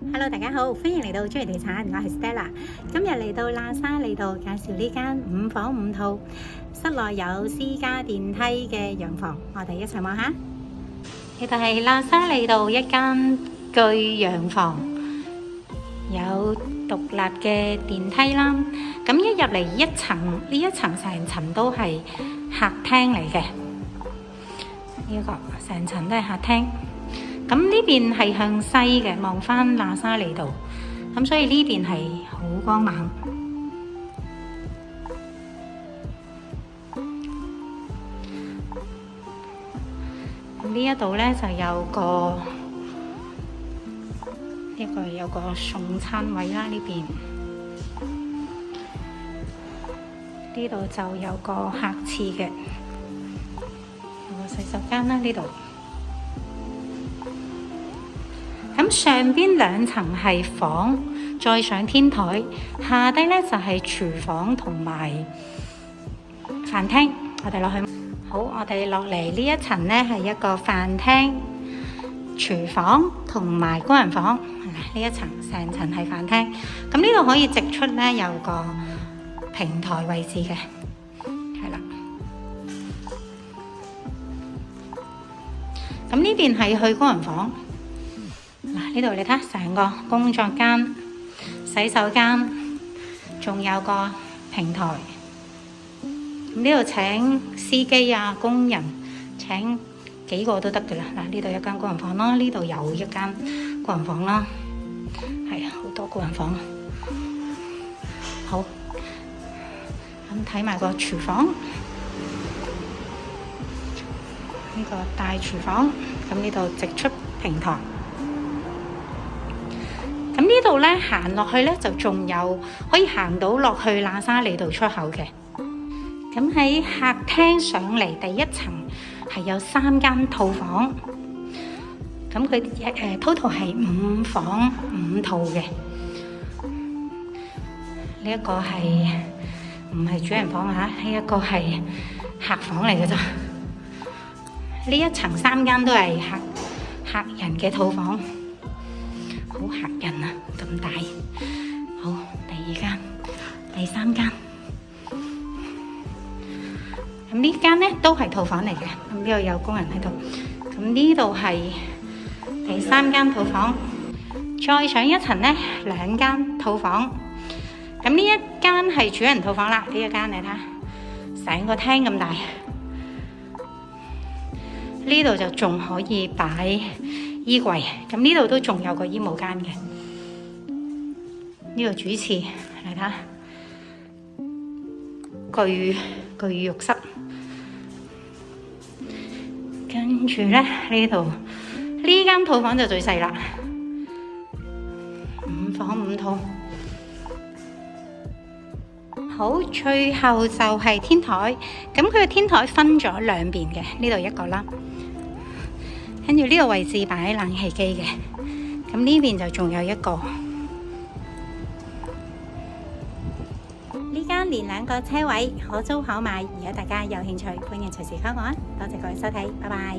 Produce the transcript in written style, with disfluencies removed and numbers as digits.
Hello，大家好，歡迎嚟到中原地產，我係 Stella。今日嚟到喇沙利道介紹呢間5房5套，室內有私家電梯嘅洋房，我哋一齊望下。呢度係喇沙利道一間巨洋房，有獨立嘅電梯啦。咁一入嚟呢一層成層都係客廳嚟嘅，呢個成層都係客廳。咁呢邊係向西嘅，望返喇沙利道，咁所以呢邊係好光猛。呢一度呢就有個送餐位啦，呢邊呢度就有個客廁嘅，有個洗手間啦，呢度。咁上邊2層係房，再上天台，下低呢就係廚房同埋飯廳。我哋落去，好，我哋落嚟呢一層呢係一個飯廳、廚房同埋工人房。呢一層成層係飯廳，咁呢度可以直出呢，有個平台位置嘅，係啦。咁呢邊係去工人房。嗱，呢度你睇，成個工作間、洗手間，仲有個平台。咁呢度請司機啊、工人，請幾個都得㗎啦。嗱，呢度一間工人房啦，呢度有一間工人房啦，係啊，好多工人房。好，咁睇埋個廚房，呢個大廚房，咁呢度直出平台。咁呢度咧行落去咧就仲有可以行到落去喇沙利道出口嘅。咁喺客廳上嚟第一層係有3間套房，咁佢total 係5房5套嘅。呢一個係唔係主人房嚇？呢一個係客房嚟嘅啫。呢一層3間都係客人嘅套房。好嚇人啊！咁大，好，第2間、第3間，咁呢間呢都係套房嚟嘅。咁呢度有工人喺度，咁呢度係第3間套房，再上一層呢2間套房，咁呢一間係主人套房啦。呢一間你睇下，成個廳咁大，呢度就仲可以擺衣櫃，咁呢度都仲有個衣帽間嘅。呢個主廁嚟睇下，巨浴室。跟住咧呢度呢間套房就最細啦，5房5套。好，最後就係天台，咁佢嘅天台分咗2邊嘅，呢度一個啦。跟住呢個位置擺冷氣機嘅，咁呢邊就仲有一個。呢間連2個車位，可租可買。如果大家有興趣，歡迎隨時溝我啊！多謝各位收睇，拜拜。